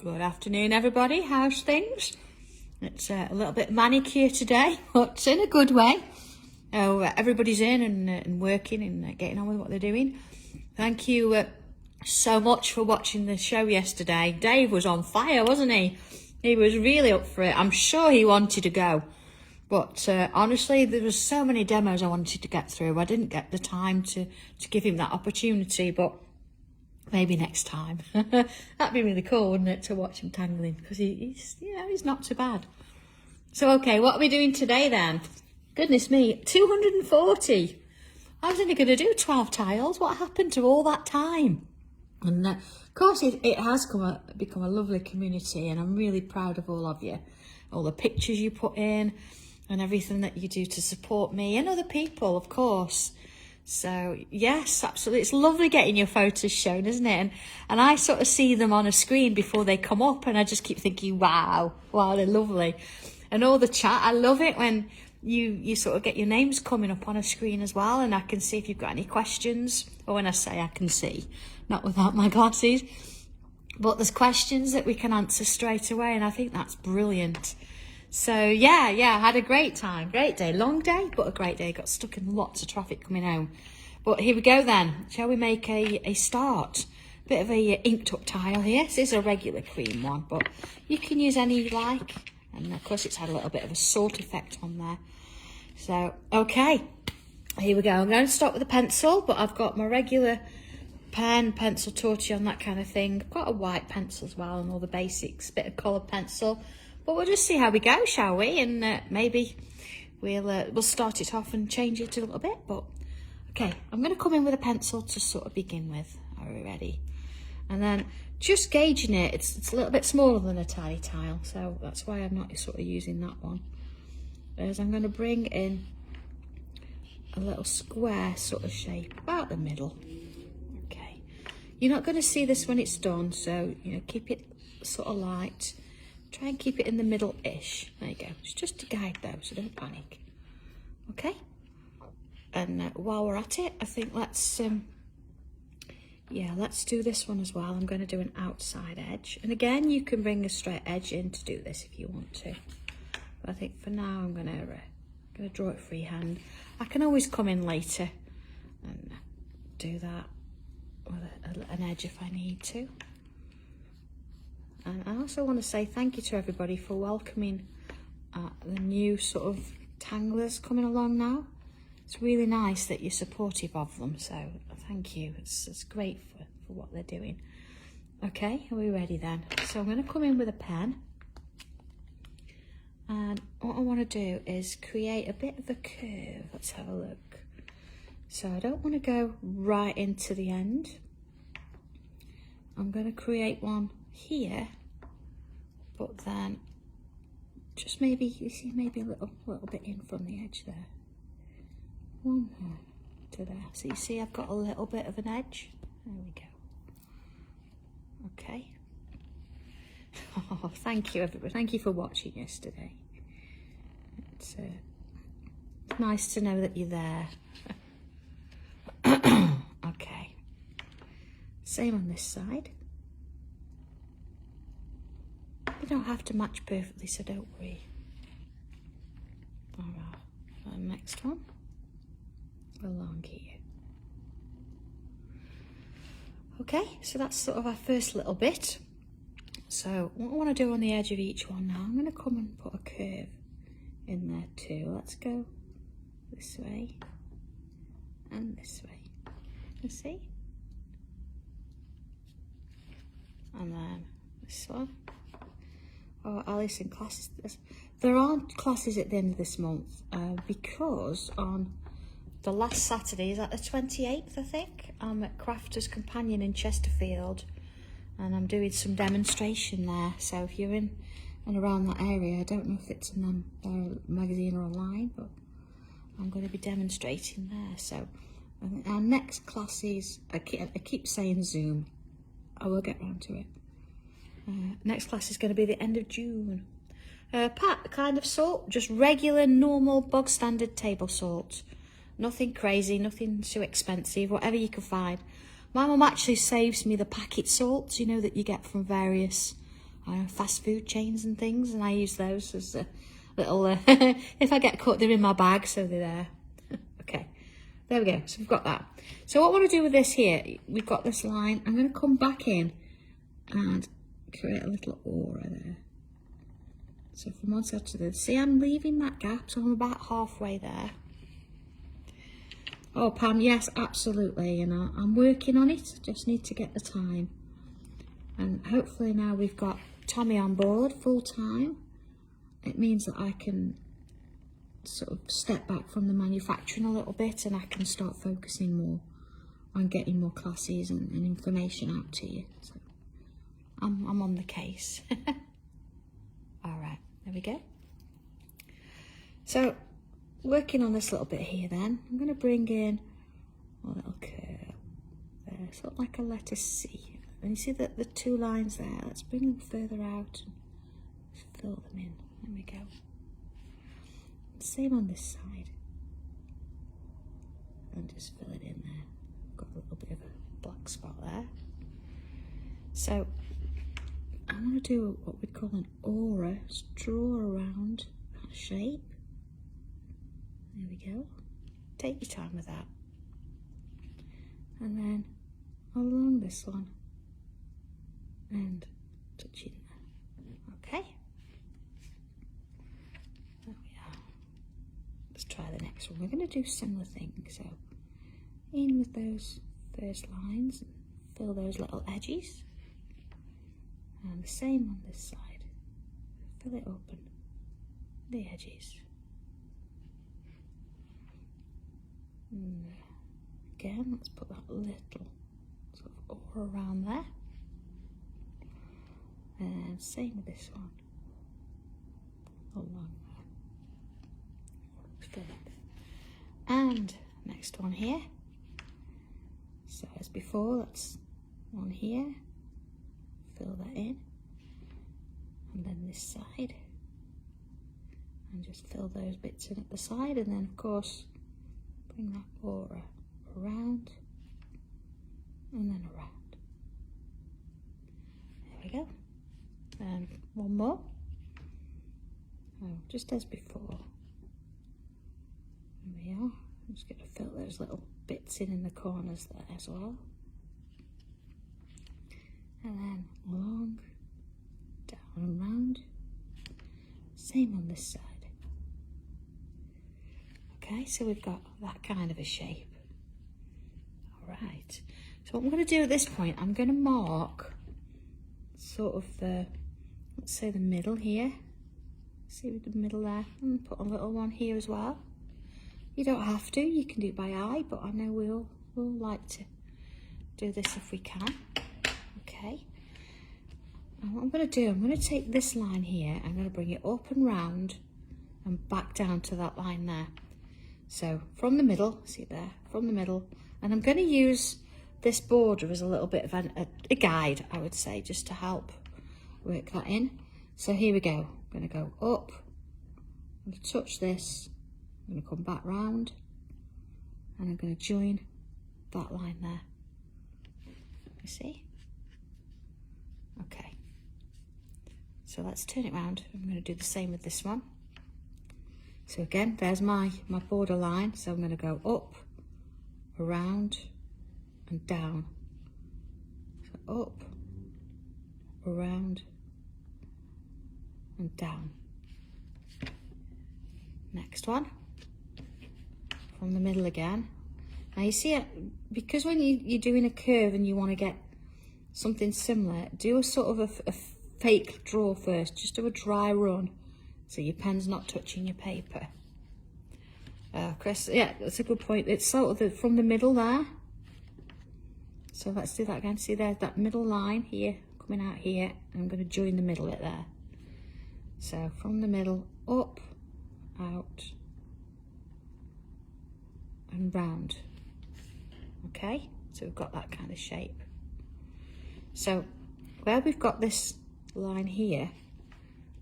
Good afternoon, everybody. How's things? It's a little bit manic here today, but in a good way. Everybody's in and working and getting on with what they're doing. Thank you so much for watching the show yesterday. Dave was on fire, wasn't he? He was really up for it. I'm sure he wanted to go. But honestly, there was so many demos I wanted to get through. I didn't get the time to give him that opportunity, but maybe next time. That'd be really cool, wouldn't it, to watch him tangling? Because he's not too bad. So, okay, what are we doing today then? Goodness me, 240. I was only going to do 12 tiles. What happened to all that time? And of course, it has become a lovely community, and I'm really proud of all of you. All the pictures you put in and everything that you do to support me and other people, of course. So, yes, absolutely. It's lovely getting your photos shown, isn't it? And I sort of see them on a screen before they come up, and I just keep thinking, wow, they're lovely. And all the chat, I love it when you sort of get your names coming up on a screen as well, and I can see if you've got any questions. Or when I say I can see, not without my glasses. But there's questions that we can answer straight away, and I think that's brilliant. So, yeah, I had a great time. Great day. Long day, but a great day. Got stuck in lots of traffic coming home. But here we go then. Shall we make a start? Bit of a inked up tile here. This is a regular cream one, but you can use any you like. And, of course, it's had a little bit of a salt effect on there. So, okay. Here we go. I'm going to start with a pencil, but I've got my regular pen, pencil, tortillon, that kind of thing. I've got a white pencil as well and all the basics. Bit of coloured pencil. But we'll just see how we go, shall we? And maybe we'll start it off and change it a little bit. But okay, I'm going to come in with a pencil to sort of begin with. Are we ready? And then just gauging it, it's a little bit smaller than a tiny tile, so that's why I'm not sort of using that one. Whereas I'm going to bring in a little square sort of shape about the middle. Okay, you're not going to see this when it's done, so keep it sort of light. Try and keep it in the middle-ish. There you go. It's just to guide though, so don't panic. Okay? And while we're at it, I think let's do this one as well. I'm going to do an outside edge. And again, you can bring a straight edge in to do this if you want to. But I think for now, I'm going to draw it freehand. I can always come in later and do that with an edge if I need to. And I also want to say thank you to everybody for welcoming the new sort of tanglers coming along now. It's really nice that you're supportive of them, so thank you. It's great for what they're doing. Okay, are we ready then? So I'm going to come in with a pen. And what I want to do is create a bit of a curve. Let's have a look. So I don't want to go right into the end. I'm going to create one here, but then just maybe, you see, maybe a little bit in from the edge there. One more to there. So you see I've got a little bit of an edge. There we go. Okay. Oh, thank you everybody. Thank you for watching yesterday. It's nice to know that you're there. Okay. Same on this side. They don't have to match perfectly, so don't worry. Alright, and next one along here. Okay, so that's sort of our first little bit. So what I want to do on the edge of each one now, I'm going to come and put a curve in there too. Let's go this way and this way. You see? And then this one. Oh, Alice in classes. There aren't classes at the end of this month because on the last Saturday, is that the 28th, I think? I'm at Crafters Companion in Chesterfield and I'm doing some demonstration there. So if you're in and around that area, I don't know if it's in their magazine or online, but I'm going to be demonstrating there. So our next class is, I keep saying Zoom. I will get round to it. Next class is going to be the end of June. Kind of salt, just regular, normal, bog standard table salt. Nothing crazy, nothing too expensive, whatever you can find. My mum actually saves me the packet salts, that you get from various fast food chains and things, and I use those as a little, if I get cut, they're in my bag, so they're there. Okay, there we go, so we've got that. So what I want to do with this here, we've got this line, I'm going to come back in and create a little aura there. So from one side to the other, see, I'm leaving that gap, so I'm about halfway there. Oh, Pam, yes, absolutely, you know, I'm working on it, just need to get the time. And hopefully now we've got Tommy on board full time, it means that I can sort of step back from the manufacturing a little bit, and I can start focusing more on getting more classes and information out to you. So I'm on the case. All right, there we go. So working on this little bit here then, I'm going to bring in a little curve there, sort of like a letter C. And you see that the two lines there, let's bring them further out and fill them in. There we go. Same on this side. And just fill it in there. Got a little bit of a black spot there. So I want to do what we'd call an aura, just draw around that shape. There we go. Take your time with that. And then along this one and touching there. Okay. There we are. Let's try the next one. We're going to do similar things. So in with those first lines and fill those little edges. And the same on this side. Fill it open, the edges. And again, let's put that little sort of aura around there. And same with this one. Along there. Fill it. And next one here. So as before, that's one here. Fill that in. And then this side. And just fill those bits in at the side. And then of course, bring that aura around and then around. There we go. And one more. Oh, just as before. There we are. I'm just going to fill those little bits in the corners there as well. And then along, down and round. Same on this side. Okay, so we've got that kind of a shape. All right. So what I'm going to do at this point, I'm going to mark sort of the, let's say the middle here. See with the middle there, and put a little one here as well. You don't have to, you can do it by eye, but I know we'll like to do this if we can. Okay. And what I'm going to do, I'm going to take this line here, I'm going to bring it up and round and back down to that line there. So from the middle, see there, from the middle, and I'm going to use this border as a little bit of a guide, I would say, just to help work that in. So here we go. I'm going to go up, I'm going to touch this, I'm going to come back round, and I'm going to join that line there. You see? Okay. So let's turn it round. I'm going to do the same with this one. So again, there's my border line. So I'm going to go up, around, and down. So up, around, and down. Next one, from the middle again. Now you see it, because when you're doing a curve and you want to get something similar, do a sort of a fake draw first, just do a dry run, so your pen's not touching your paper. Chris, yeah, that's a good point. It's sort of from the middle there. So let's do that again. See there's that middle line here, coming out here, and I'm going to join the middle bit there. So from the middle, up, out, and round. Okay, so we've got that kind of shape. So where we've got this line here,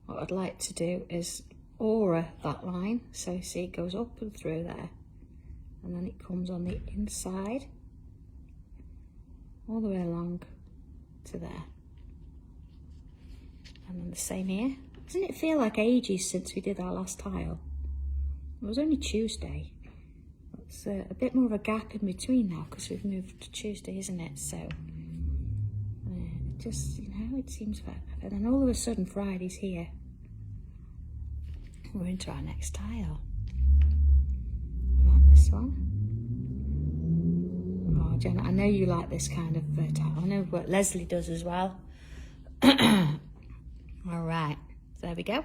what I'd like to do is aura that line. So you see it goes up and through there, and then it comes on the inside all the way along to there. And then the same here. Doesn't it feel like ages since we did our last tile? It was only Tuesday. It's a bit more of a gap in between now because we've moved to Tuesday, isn't it? So just, you know, it seems fair. And then all of a sudden Friday's here. We're into our next tile. I'm on this one. Oh, Jen, I know you like this kind of tile. I know what Leslie does as well. All right, there we go.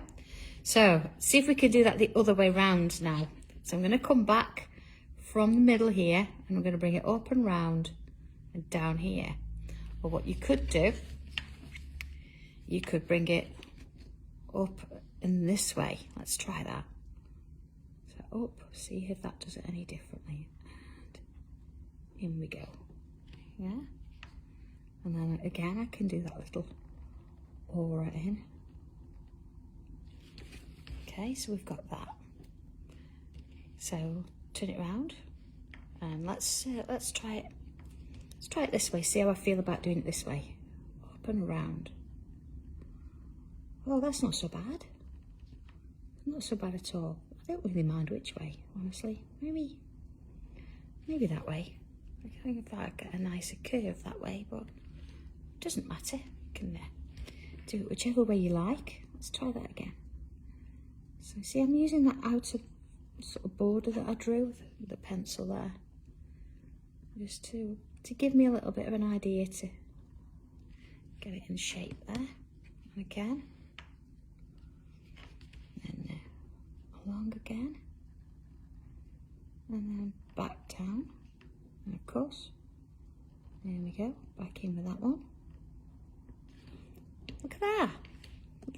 So see if we can do that the other way round now. So I'm going to come back from the middle here and I'm going to bring it up and round and down here. Or what you could do, you could bring it up in this way. Let's try that. So up, see if that does it any differently. And in we go. Yeah. And then again, I can do that little aura in. Okay, so we've got that. So turn it around and let's try it. Let's try it this way. See how I feel about doing it this way. Up and around. Oh, that's not so bad. Not so bad at all. I don't really mind which way, honestly. Maybe that way. I think if I get a nicer curve that way, but it doesn't matter. You can do it whichever way you like. Let's try that again. So see, I'm using that outer sort of border that I drew with the pencil there, just to give me a little bit of an idea to get it in shape there. And again, and along again, and then back down, and of course, there we go, back in with that one. Look at that.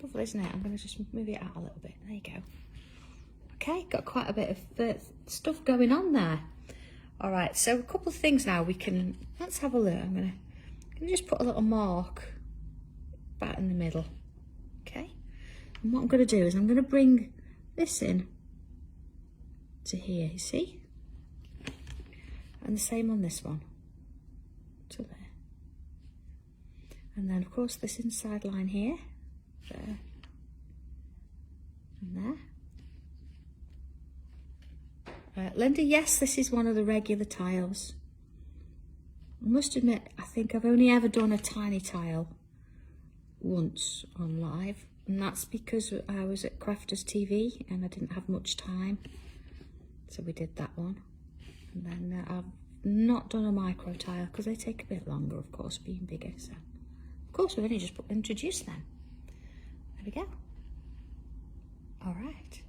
Lovely, isn't it? I'm going to just move it out a little bit. There you go. Okay, got quite a bit of stuff going on there. All right, so a couple of things now we can, let's have a look. I'm going to just put a little mark back in the middle. Okay, and what I'm going to do is I'm going to bring this in to here, you see? And the same on this one, to there. And then of course this inside line here, there, and there. Linda, yes, this is one of the regular tiles. I must admit, I think I've only ever done a tiny tile once on live, and that's because I was at Crafters TV and I didn't have much time, so we did that one. And then I've not done a micro tile because they take a bit longer, of course, being bigger. So of course we've only just introduced them. There we go. All right.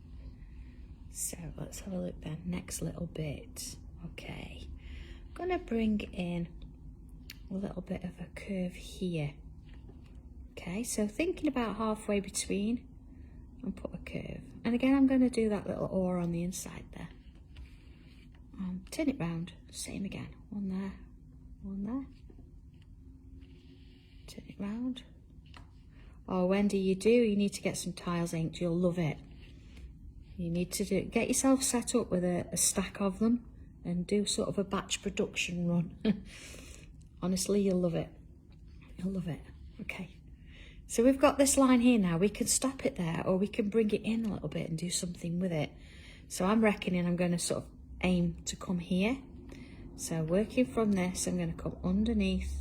So let's have a look then. Next little bit. Okay. I'm going to bring in a little bit of a curve here. Okay, so thinking about halfway between and put a curve. And again, I'm going to do that little aura on the inside there. Turn it round. Same again. One there. One there. Turn it round. Oh, Wendy, you need to get some tiles inked. You'll love it. You need to get yourself set up with a stack of them and do sort of a batch production run. Honestly, you'll love it. You'll love it. Okay. So we've got this line here now. We can stop it there or we can bring it in a little bit and do something with it. So I'm reckoning I'm going to sort of aim to come here. So working from this, I'm going to come underneath.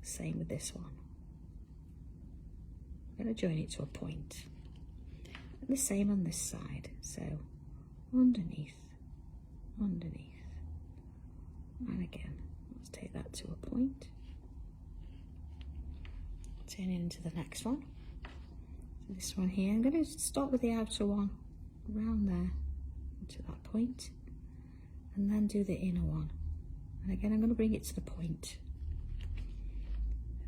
Same with this one. I'm going to join it to a point. And the same on this side. So underneath. And again, let's take that to a point. Turn it into the next one. So this one here, I'm going to start with the outer one around there to that point, and then do the inner one. And again, I'm going to bring it to the point.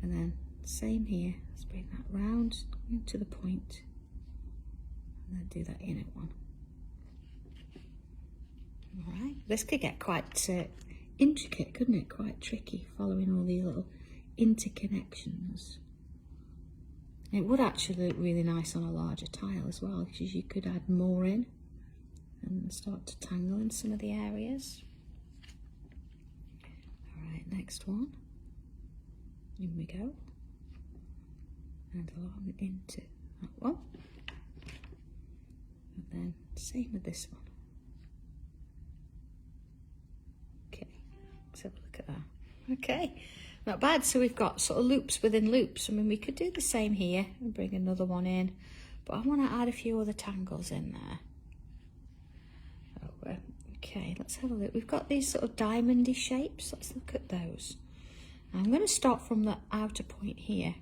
And then same here, let's bring that round to the point, and then do that inner one. All right, this could get quite intricate, couldn't it? Quite tricky, following all the little interconnections. It would actually look really nice on a larger tile as well, because you could add more in and start to tangle in some of the areas. All right, next one. In we go. and along into that one. And then same with this one. Okay, let's have a look at that. Okay, not bad. So we've got sort of loops within loops. I mean, we could do the same here and bring another one in, but I want to add a few other tangles in there. Oh, okay, let's have a look. We've got these sort of diamondy shapes. Let's look at those. I'm going to start from the outer point here.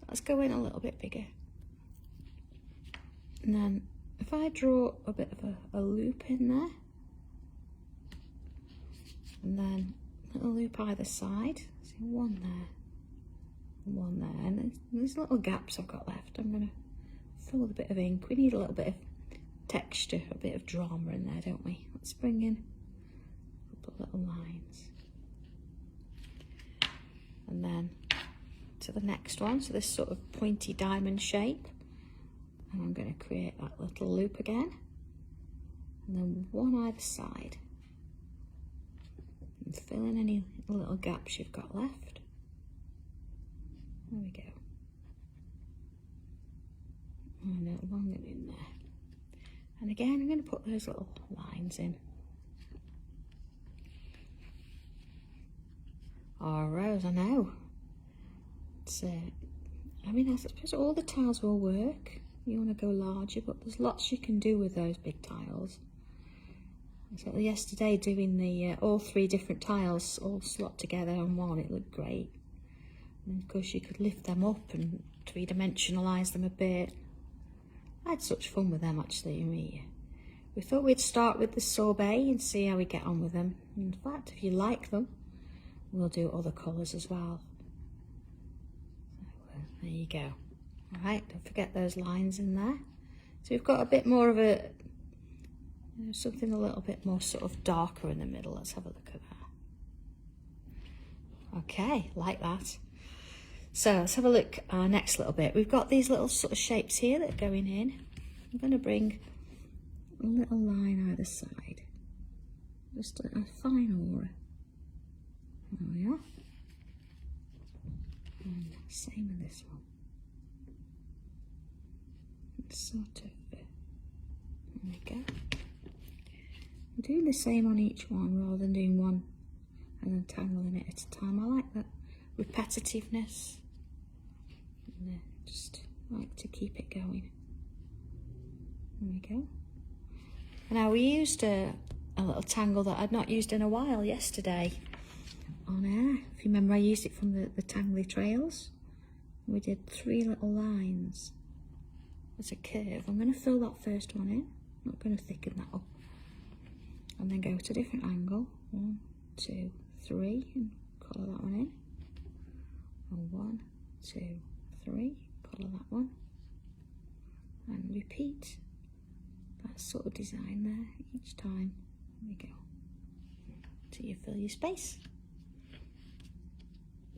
Let's go in a little bit bigger. And then if I draw a bit of a loop in there, and then a little loop either side, see one there, one there, and there's little gaps I've got left. I'm going to fill with a bit of ink. We need a little bit of texture, a bit of drama in there, don't we? Let's bring in a couple of little lines. And then to the next one, so this sort of pointy diamond shape. And I'm going to create that little loop again. And then one either side. And fill in any little gaps you've got left. There we go. And a long one in there. And again, I'm going to put those little lines in. Oh, Rose, I know. It's, I mean, I suppose all the tiles will work. You want to go larger, but there's lots you can do with those big tiles. So yesterday doing the all 3 different tiles all slot together on one, it looked great. And of course you could lift them up and 3-dimensionalise them a bit. I had such fun with them actually. We thought we'd start with the sorbet and see how we get on with them. In fact, if you like them, we'll do other colours as well. So, there you go. All right, don't forget those lines in there. So we've got a bit more of a, something a little bit more sort of darker in the middle. Let's have a look at that. Okay, like that. So let's have a look at our next little bit. We've got these little sort of shapes here that are going in. I'm going to bring a little line either side. Just a fine aura. There we are. And same with this one. It's sort of, there we go. We're doing the same on each one rather than doing one and then tangling it at a time. I like that repetitiveness. And just like to keep it going. There we go. Now we used a little tangle that I'd not used in a while yesterday on air. If you remember, I used it from the Tangly Trails. We did 3 little lines as a curve. I'm going to fill that first one in. I'm not going to thicken that up. And then go to a different angle. 1, 2, 3, and colour that one in. And 1, 2, 3, colour that one. And repeat that sort of design there each time. There we go. Till you fill your space.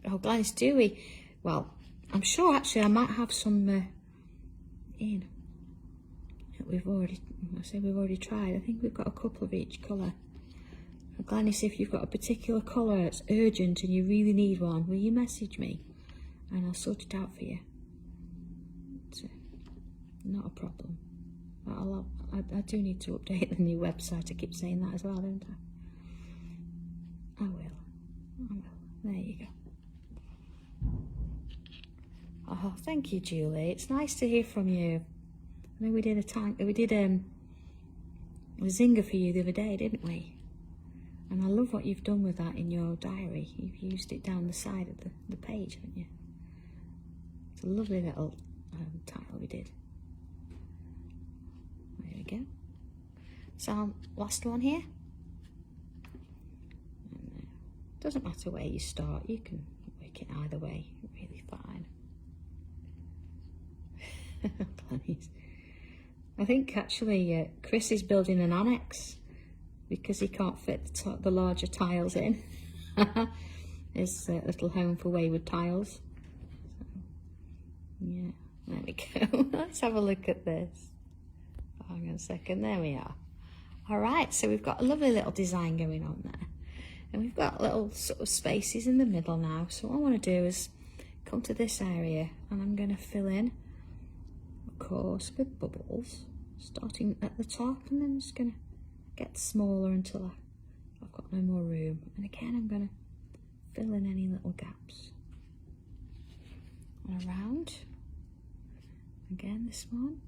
Oh, Gladys, do we? Well, I'm sure actually I might have some in. We've already tried. I think we've got a couple of each colour. Gladys, if you've got a particular colour that's urgent and you really need one, will you message me and I'll sort it out for you? It's not a problem. I do need to update the new website. I keep saying that as well, don't I? I will. There you go. Oh, thank you, Julie. It's nice to hear from you. I know we did a zinger for you the other day, didn't we? And I love what you've done with that in your diary. You've used it down the side of the page, haven't you? It's a lovely little tile we did. There we go. So, last one here. And, doesn't matter where you start, you can work it either way, really fine. I think actually Chris is building an annex because he can't fit the larger tiles in. His little home for wayward tiles. So, yeah, there we go. Let's have a look at this. Hang on a second, there we are. All right, so we've got a lovely little design going on there. And we've got little sort of spaces in the middle now. So what I want to do is come to this area and I'm going to fill in, of course, with bubbles, starting at the top, and then just going to get smaller until I've got no more room. And again, I'm going to fill in any little gaps. And around. Again, this one.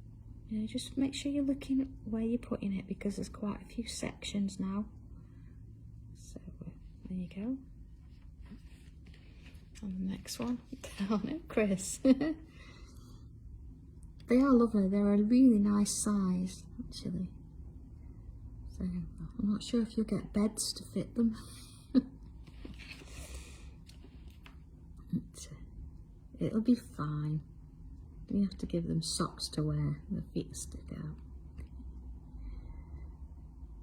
You know, just make sure you're looking at where you're putting it, because there's quite a few sections now. So there you go. And the next one. Oh no, Chris. They are lovely. They're a really nice size, actually. So I'm not sure if you'll get beds to fit them. It'll be fine. You have to give them socks to wear. Their feet stick out.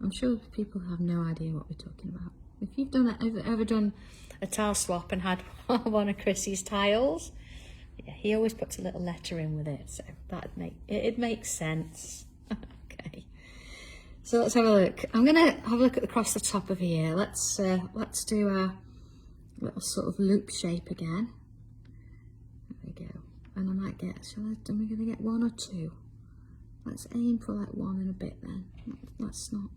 I'm sure people have no idea what we're talking about. If you've ever done a tile swap and had one of Chrissy's tiles, yeah, he always puts a little letter in with it, so it makes sense. Okay, so let's have a look. I'm gonna have a look across the top of here. Let's do a little sort of loop shape again. There we go. And I might get, am I going to get one or two? Let's aim for like one and a bit then. Let's not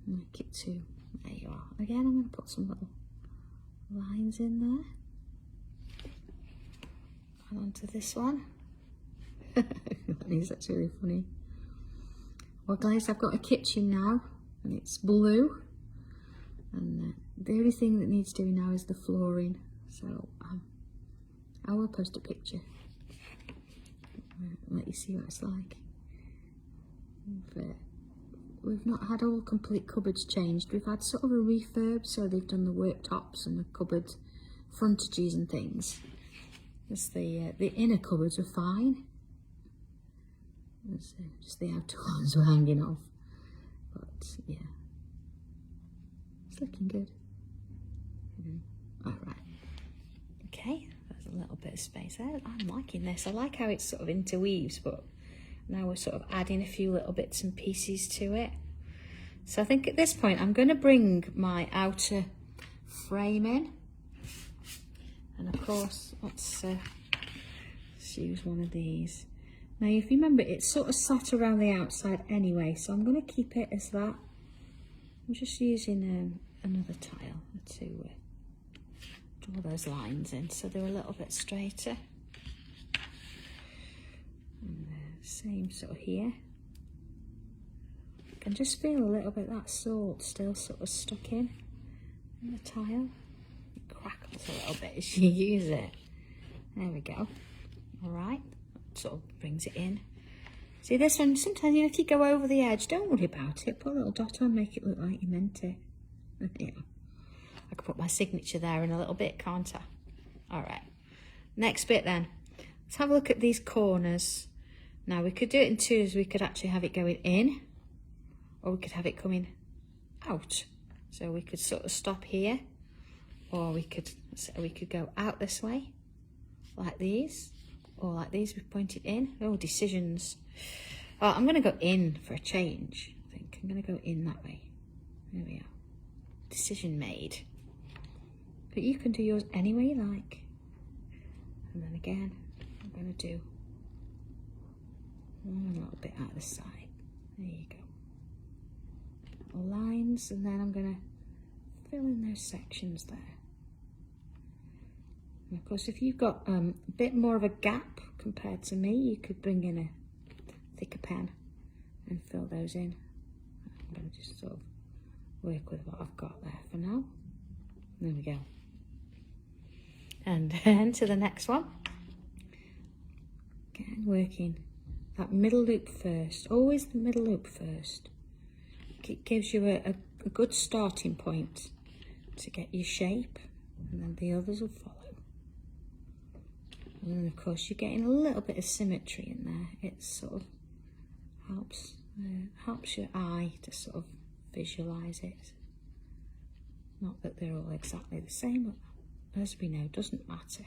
make it two. There you are. Again, I'm going to put some little lines in there. And onto this one. That's really funny. Well guys, I've got a kitchen now and it's blue. And the only thing that needs doing now is the flooring. So I will post a picture, let you see what it's like. We've not had all complete cupboards changed. We've had sort of a refurb, so they've done the worktops and the cupboard frontages and things. Just the inner cupboards are fine. Just the outer ones were hanging off. But yeah, it's looking good. All right. Okay. A little bit of space there. I'm liking this. I like how it sort of interweaves, but now we're sort of adding a few little bits and pieces to it. So I think at this point I'm going to bring my outer frame in, and of course let's use one of these. Now if you remember, it's sort of sat around the outside anyway, so I'm going to keep it as that. I'm just using another tile to draw those lines in so they're a little bit straighter. And same sort of here. I can just feel a little bit that salt still sort of stuck in the tile. It crackles a little bit as you use it. There we go. All right, sort of brings it in. See this one, sometimes if you go over the edge, don't worry about it. Put a little dot on, make it look like you meant it. Yeah. I could put my signature there in a little bit, can't I? All right, next bit then. Let's have a look at these corners. Now we could do it in twos. We could actually have it going in, or we could have it coming out. So we could sort of stop here, or we could go out this way, like these, or like these. We've pointed in. Oh, decisions. Oh, I'm going to go in for a change. I think I'm going to go in that way. There we are. Decision made. But you can do yours any way you like. And then again, I'm going to do a little bit out the side. There you go. Lines, and then I'm going to fill in those sections there. And of course, if you've got a bit more of a gap compared to me, you could bring in a thicker pen and fill those in. I'm going to just sort of work with what I've got there for now. There we go. And then to the next one. Again, working that middle loop first. Always the middle loop first. It gives you a good starting point to get your shape, and then the others will follow. And then of course you're getting a little bit of symmetry in there. It sort of helps your eye to sort of visualize it. Not that they're all exactly the same, but as we know, doesn't matter.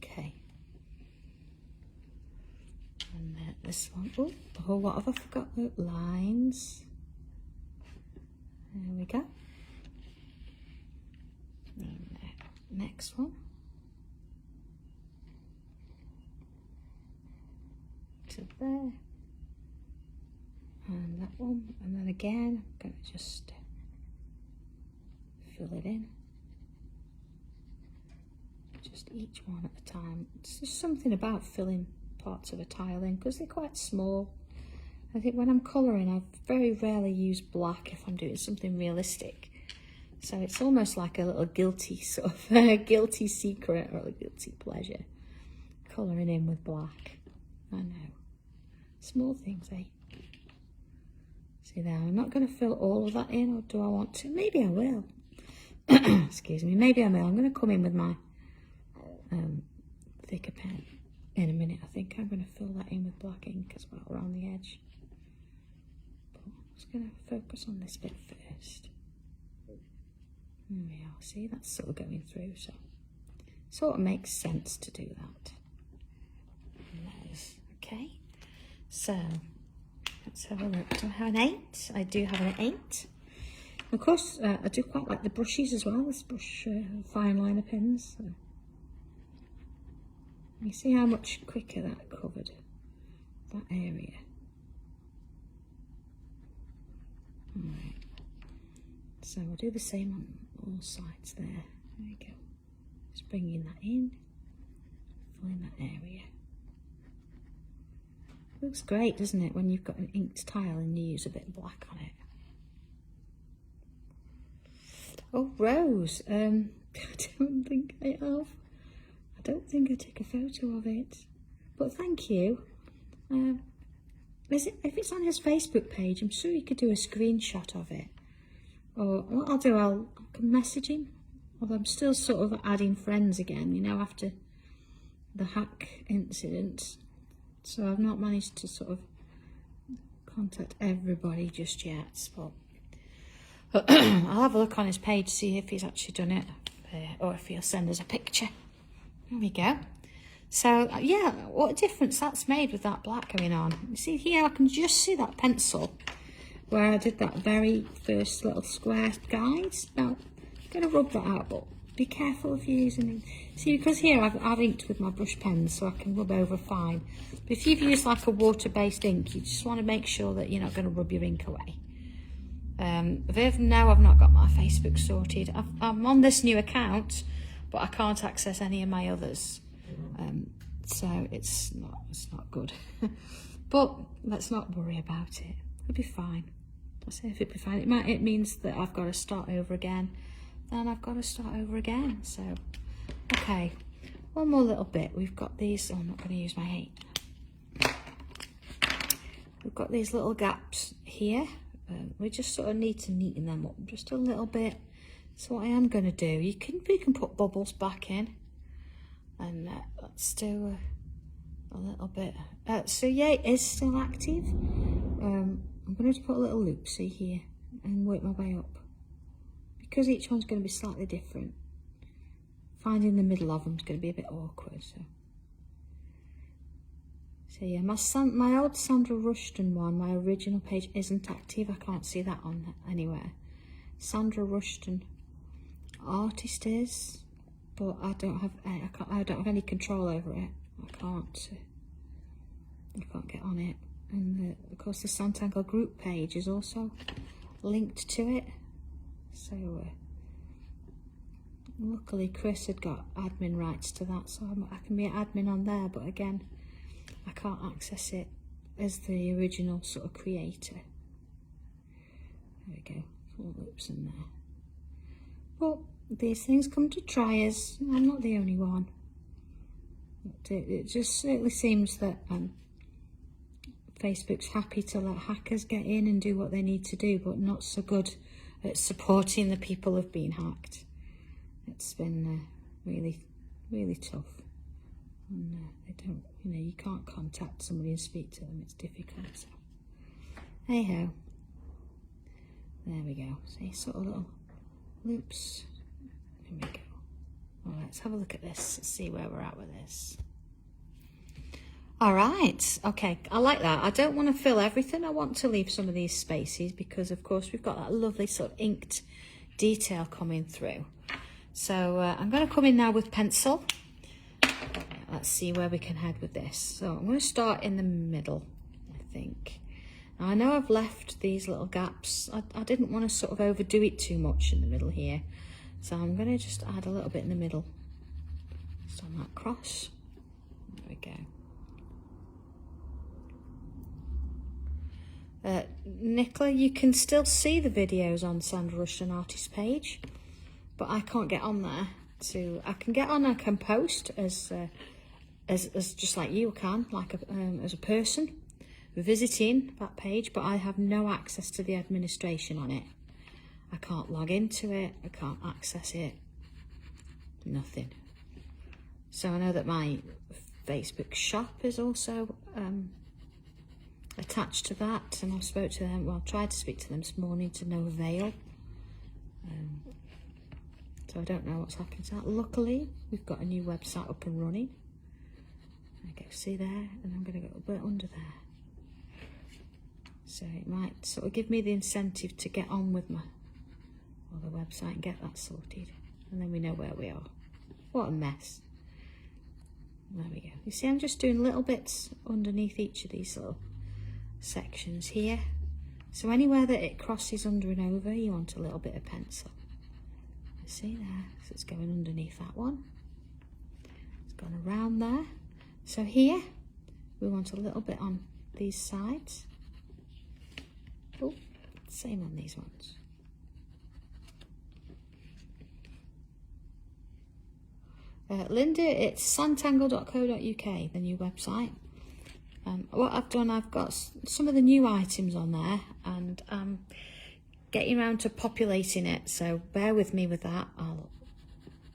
Okay. And this one, oh, what have I forgot? The lines. There we go. And there. next one. To there. And that one. And then again, I'm going to just fill it in. Just each one at a time. It's just something about filling parts of a tile in because they're quite small. I think when I'm colouring, I very rarely use black if I'm doing something realistic. So it's almost like a little guilty sort of guilty secret or a guilty pleasure. Colouring in with black. I know. Small things, eh? See there, I'm not going to fill all of that in, or do I want to? Maybe I will. Excuse me, maybe I will. I'm going to come in with my thicker pen in a minute. I think I'm going to fill that in with black ink as well around the edge. But I'm just going to focus on this bit first. There we are. See, that's sort of going through, so sort of makes sense to do that. Okay, so let's have a look. Do I have an 8? I do have an 8. Of course, I do quite like the brushes as well, this brush fine liner pens. So. You see how much quicker that covered that area. Alright, so we'll do the same on all sides there. There we go. Just bringing that in, filling that area. Looks great, doesn't it, when you've got an inked tile and you use a bit of black on it. Oh, Rose, I don't think I have. I don't think I took a photo of it, but thank you. If it's on his Facebook page, I'm sure you could do a screenshot of it. Or what I'll do, I'll message him. Although I'm still sort of adding friends again, you know, after the hack incident. So I've not managed to sort of contact everybody just yet. But I'll have a look on his page, see if he's actually done it, or if he'll send us a picture. There we go. So yeah, what a difference that's made with that black going on. You see here, I can just see that pencil where I did that very first little square guide. Now, I'm going to rub that out, but be careful if you're using them. See, because here I've inked with my brush pens, so I can rub over fine. But if you've used like a water-based ink, you just want to make sure that you're not going to rub your ink away. Viv, no, I've not got my Facebook sorted. I'm on this new account, but I can't access any of my others. So it's not good. But let's not worry about it. It'll be fine. I say if it'll be fine. It means that I've got to start over again. Then I've got to start over again. So, okay. One more little bit. We've got these. Oh, I'm not going to use my 8. We've got these little gaps here. We just sort of need to neaten them up just a little bit. So what I am going to do, we can put bubbles back in, and let's do a little bit. So yeah, it is still active. I'm going to put a little loop, see here, and work my way up. Because each one's going to be slightly different, finding the middle of them is going to be a bit awkward. So yeah, my old Sandra Rushton one, my original page isn't active. I can't see that on anywhere. Sandra Rushton artist is, but I don't have any control over it. I can't get on it. And of course the Sanntangle group page is also linked to it. So luckily Chris had got admin rights to that, so I can be an admin on there, but again, I can't access it as the original sort of creator. There we go, 4 loops in there. But these things come to try us. I'm not the only one. It just certainly seems that Facebook's happy to let hackers get in and do what they need to do, but not so good at supporting the people who've been hacked. It's been really, really tough. And they don't, you can't contact somebody and speak to them. It's difficult. So, hey ho. There we go. See, sort of little loops. There we go. Well, let's have a look at this. Let's see where we're at with this. All right. Okay, I like that. I don't want to fill everything. I want to leave some of these spaces because, of course, we've got that lovely sort of inked detail coming through. So I'm going to come in now with pencil. Let's see where we can head with this. So I'm going to start in the middle, I think. Now I know I've left these little gaps. I didn't want to sort of overdo it too much in the middle here. So I'm going to just add a little bit in the middle. Just on that cross. There we go. Nicola, you can still see the videos on Sandra Rushton Artist page, but I can't get on there. I can get on, I can post as just like you can, like as a person visiting that page, but I have no access to the administration on it. I can't log into it, I can't access it, nothing. So I know that my Facebook shop is also attached to that, and I spoke to them, well, tried to speak to them this morning to no avail. So I don't know what's happened to that. Luckily, we've got a new website up and running. Okay, see there, and I'm going to go a bit under there. So it might sort of give me the incentive to get on with the website and get that sorted. And then we know where we are. What a mess. There we go. You see, I'm just doing little bits underneath each of these little sections here. So anywhere that it crosses under and over, you want a little bit of pencil. You see there? So it's going underneath that one. It's gone around there. So here, we want a little bit on these sides. Oh, same on these ones. Linda, it's sanntangle.co.uk, the new website. What I've done, I've got some of the new items on there, and getting around to populating it, so bear with me with that. I'll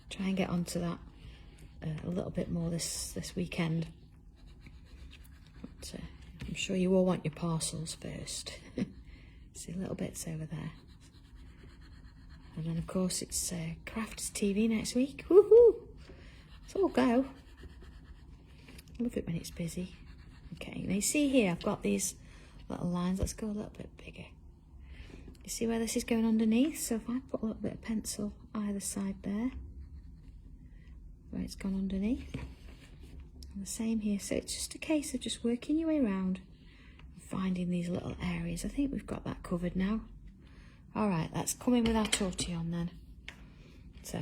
try and get onto that a little bit more this weekend. But, I'm sure you all want your parcels first. See little bits over there. And then of course it's Crafters TV next week. Woohoo! Let's all go. I love it when it's busy. Okay, now you see here I've got these little lines. Let's go a little bit bigger. You see where this is going underneath? So if I put a little bit of pencil either side there, where it's gone underneath. And the same here. So it's just a case of just working your way around and finding these little areas. I think we've got that covered now. Alright, let's come in with our tortillon then. So,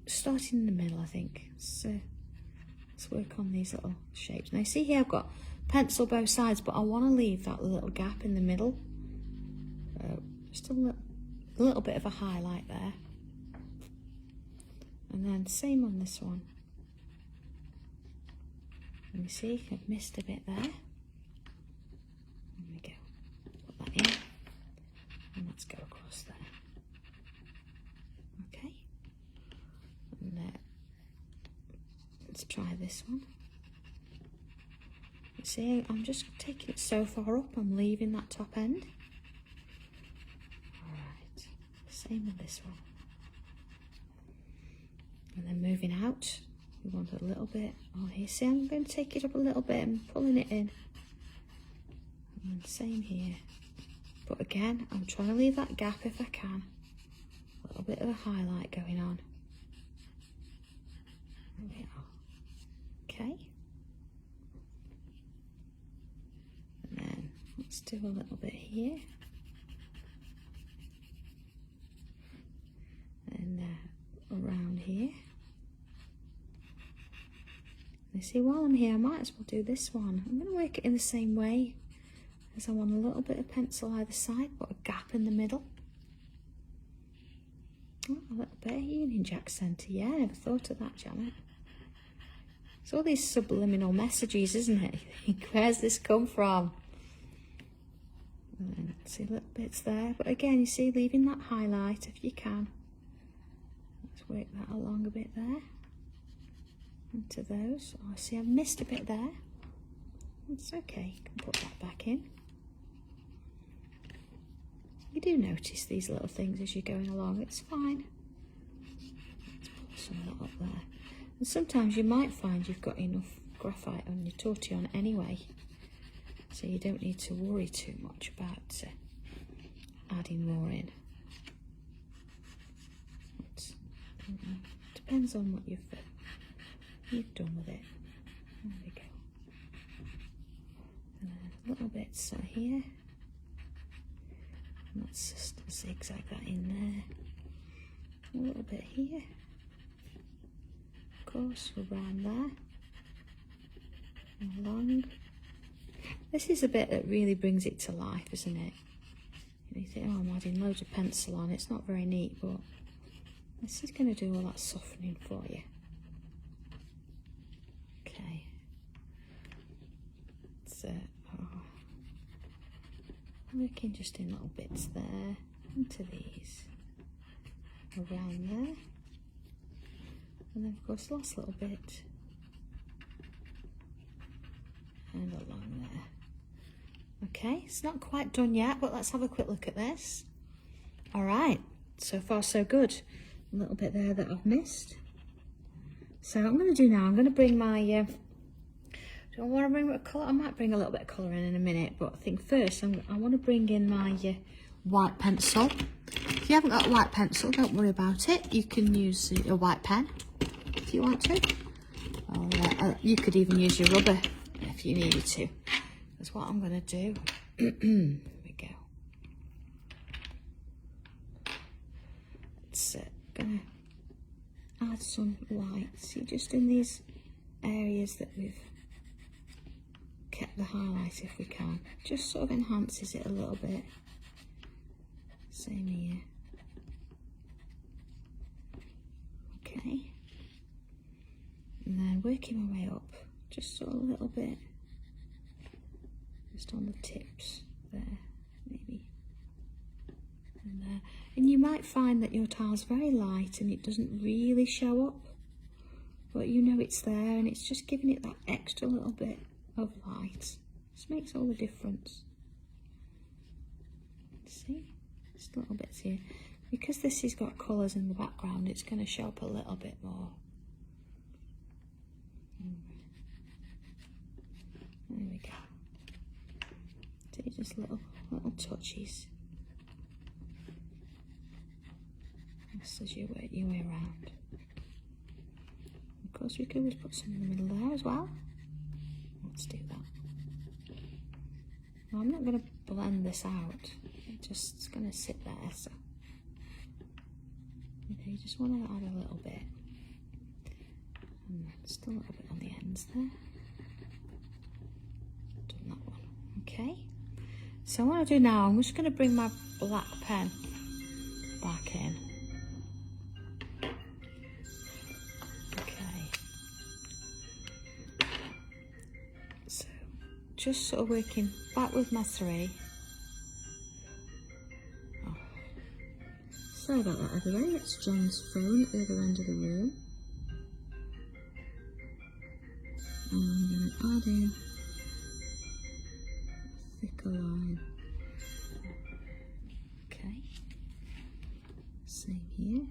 starting in the middle, I think. So, let's work on these little shapes. Now, you see here I've got pencil both sides, but I want to leave that little gap in the middle. Just a little bit of a highlight there. And then same on this one. And you see, I've missed a bit there. There we go. Put that in. And let's go across there. Okay. And let's try this one. You see, I'm just taking it so far up, I'm leaving that top end. Alright, same with this one. And then moving out, we want a little bit. Oh, here, see, I'm going to take it up a little bit and pulling it in. And then same here. But again, I'm trying to leave that gap if I can. A little bit of a highlight going on. There we are. Okay. And then let's do a little bit here. And around here. You see, while I'm here, I might as well do this one. I'm going to work it in the same way as I want a little bit of pencil either side, but a gap in the middle. Oh, a little bit of Union Jack Centre. Yeah, I never thought of that, Janet. It's all these subliminal messages, isn't it? You think, where's this come from? And then see little bits there. But again, you see, leaving that highlight if you can. Let's work that along a bit there. Into those. Oh, see, I've missed a bit there. It's okay, you can put that back in. You do notice these little things as you're going along, it's fine. Let's put some of that up there. And sometimes you might find you've got enough graphite on your tortillon anyway, so you don't need to worry too much about adding more in. depends on what you've done with it. There we go. And a little bit so here. And let's just zigzag that in there. A little bit here. Of course, around there. And along. This is a bit that really brings it to life, isn't it? You think, oh, I'm adding loads of pencil on. It's not very neat, but this is going to do all that softening for you. Okay. So, working just in little bits there, into these, around there, and then of course the last little bit, and along there. Okay, it's not quite done yet, but let's have a quick look at this. All right, so far so good. A little bit there that I've missed. So what I'm going to do now, I'm going to bring my, do I want to bring a colour? I might bring a little bit of colour in a minute, but I think first I want to bring in my white pencil. If you haven't got a white pencil, don't worry about it. You can use a white pen if you want to. Or, you could even use your rubber if you needed to. That's what I'm going to do. There we go. It's going to add some light. See, just in these areas that we've kept the highlight if we can. Just sort of enhances it a little bit. Same here. Okay. And then working my way up, just sort of a little bit. Just on the tips there, maybe. And there. And you might find that your tile's very light and it doesn't really show up. But you know it's there and it's just giving it that extra little bit of light. Just makes all the difference. See? Just little bits here. Because this has got colours in the background, it's going to show up a little bit more. There we go. See, just little touches. Just as you work your way around. Of course, we could always put some in the middle there as well. Let's do that. Now, I'm not going to blend this out. It's going to sit there. So you just want to add a little bit, and just a little bit on the ends there. Done that one. Okay. So what I do now, I'm just going to bring my black pen back in. Okay. So just sort of working back with my 3. Oh. Sorry about that, everybody. It's John's phone at the other end of the room. And I'm going to add in thicker line. Okay, same here.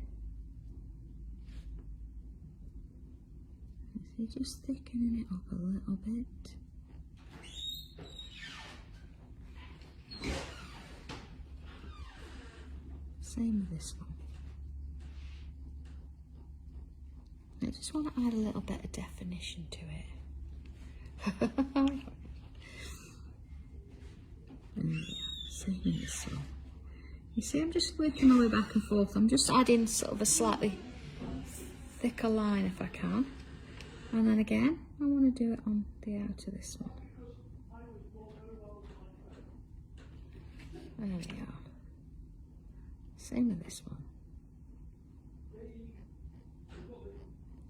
So just thickening it up a little bit. Same with this one. I just want to add a little bit of definition to it. Same in this one. You see, I'm just working my way back and forth. I'm just adding sort of a slightly thicker line if I can. And then again, I want to do it on the outer of this one. There we are. Same with this one.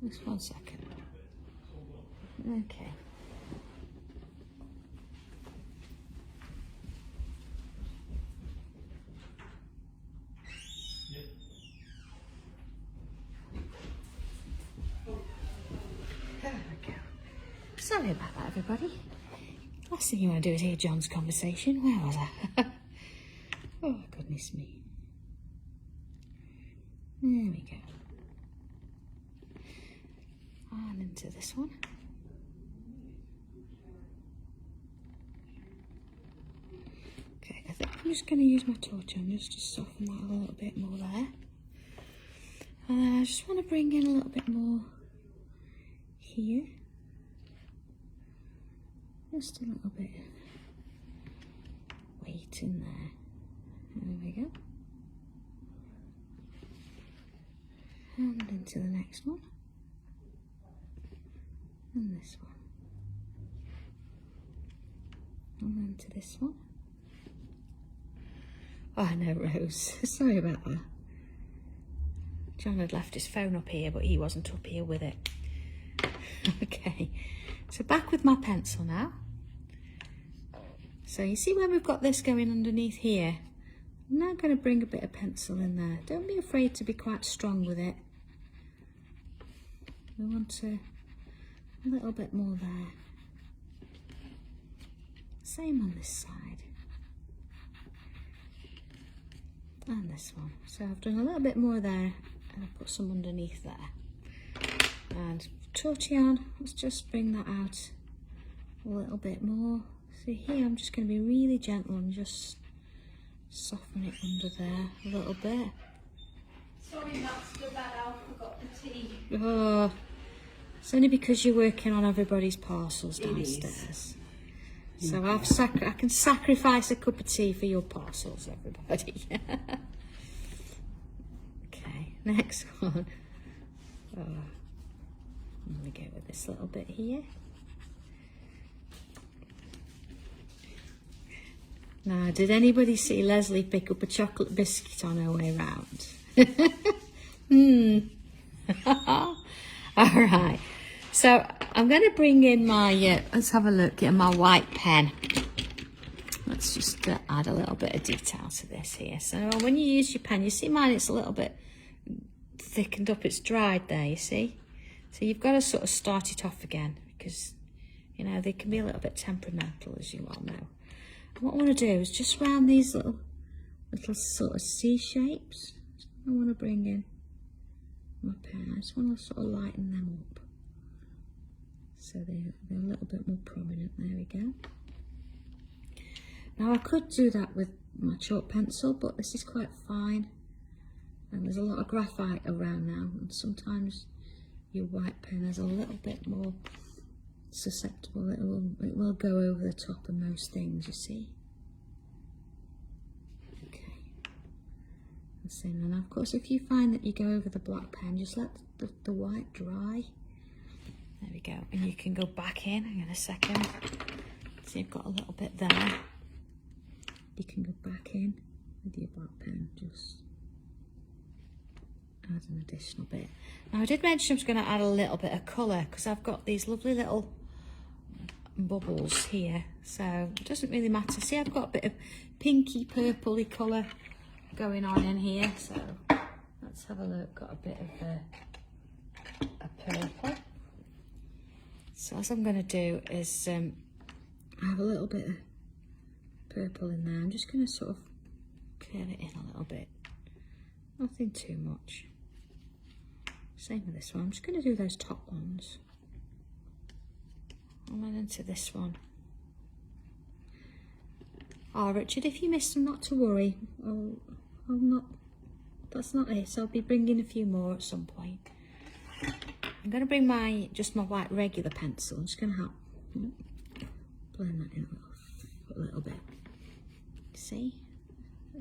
Just 1 second. Okay. There we go. Sorry about that, everybody. Last thing you want to do is hear John's conversation. Where was I? Oh, goodness me. There we go. And into this one. Okay, I think I'm just going to use my torch on just to soften that a little bit more there. And then I just want to bring in a little bit more here. Just a little bit of weight in there. There we go. And into the next one. And this one. And then to this one. Oh no, Rose. Sorry about that. John had left his phone up here, but he wasn't up here with it. Okay, so back with my pencil now. So you see where we've got this going underneath here? I'm now going to bring a bit of pencil in there. Don't be afraid to be quite strong with it. We want a little bit more there. Same on this side. And this one. So I've done a little bit more there, and I'll put some underneath there. And tortillon, let's just bring that out a little bit more. See here, I'm just going to be really gentle and just soften it under there a little bit. Sorry, Master, that I forgot the tea. Oh, it's only because you're working on everybody's parcels downstairs. So I can sacrifice a cup of tea for your parcels, everybody. Okay, next one. Oh, I'm going to go with this little bit here. Now, did anybody see Leslie pick up a chocolate biscuit on her way round? All right. So I'm going to bring in my, let's have a look at my white pen. Let's just add a little bit of detail to this here. So when you use your pen, you see mine, it's a little bit thickened up. It's dried there, you see. So you've got to sort of start it off again because, you know, they can be a little bit temperamental, as you all know. And what I want to do is just round these little sort of C shapes. I want to bring in my pen. I just want to sort of lighten them up. So they're a little bit more prominent. There we go. Now I could do that with my chalk pencil, but this is quite fine. And there's a lot of graphite around now, and sometimes your white pen is a little bit more susceptible. It will go over the top of most things, you see. Okay. And of course, if you find that you go over the black pen, just let the white dry. There we go, and you can go back in a second. So you've got a little bit there. You can go back in with your black pen, just add an additional bit. Now I did mention I was going to add a little bit of colour because I've got these lovely little bubbles here, so it doesn't really matter. See, I've got a bit of pinky purpley colour going on in here, so let's have a look. Got a bit of a purple. So what I'm going to do is have a little bit of purple in there. I'm just going to sort of curl it in a little bit. Nothing too much. Same with this one. I'm just going to do those top ones. And then into this one. Oh, Richard, if you missed them, not to worry. That's not it. So I'll be bringing a few more at some point. I'm going to bring just my white regular pencil. I'm just going to help blend that in a little bit. See?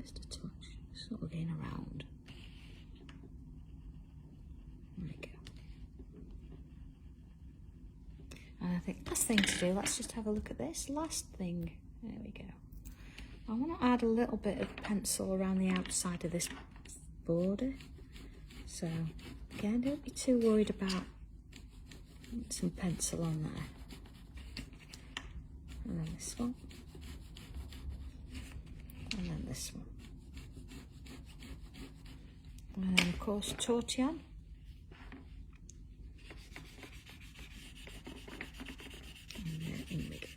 Just a touch. Sort of in around. There we go. And I think last thing to do, let's just have a look at this. Last thing. There we go. I want to add a little bit of pencil around the outside of this border. So, again, don't be too worried about some pencil on there. And then this one. And then this one. And then, of course, tortillon. And then in we go.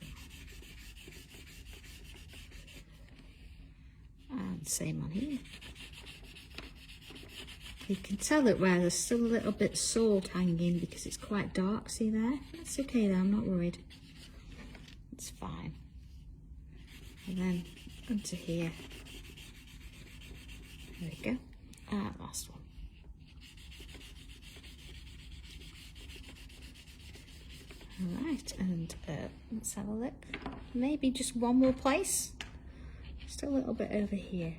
And same on here. You can tell that where there's still a little bit salt hanging because it's quite dark, see there? That's okay though, I'm not worried. It's fine. And then onto here. There we go. And last one. All right, and let's have a look. Maybe just one more place. Just a little bit over here.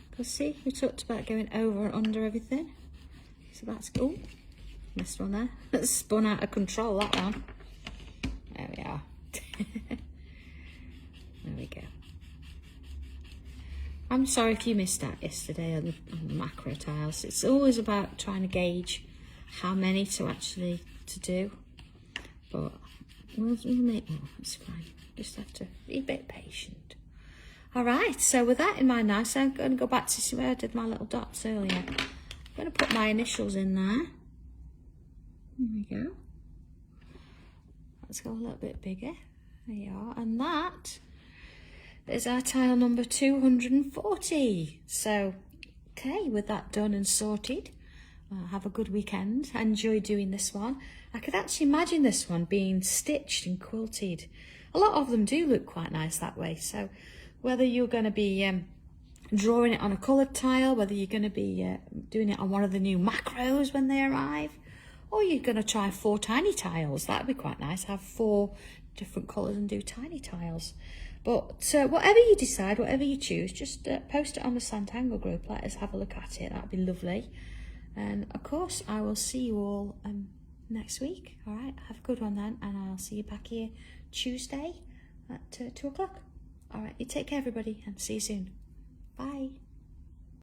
Because see, we talked about going over and under everything. So that's cool. Missed one there. That's spun out of control, that one. There we are. There we go. I'm sorry if you missed that yesterday on the macro tiles. It's always about trying to gauge how many to do. But we'll make more. It's fine. Just have to be a bit patient. All right. So with that in mind now, so I'm going to go back to see where I did my little dots earlier. I'm going to put my initials in there. There we go. Let's go a little bit bigger. There you are. And that is our tile number 240. So, okay, with that done and sorted, have a good weekend. I enjoy doing this one. I could actually imagine this one being stitched and quilted. A lot of them do look quite nice that way. So whether you're going to be drawing it on a coloured tile, whether you're going to be doing it on one of the new macros when they arrive, or you're going to try 4 tiny tiles. That'd be quite nice. Have 4 different colours and do tiny tiles. But whatever you decide, whatever you choose, just post it on the Sanntangle group. Let us have a look at it. That'd be lovely. And of course, I will see you all next week. All right, have a good one then, and I'll see you back here Tuesday at 2 o'clock. All right, you take care, everybody, and see you soon. Bye.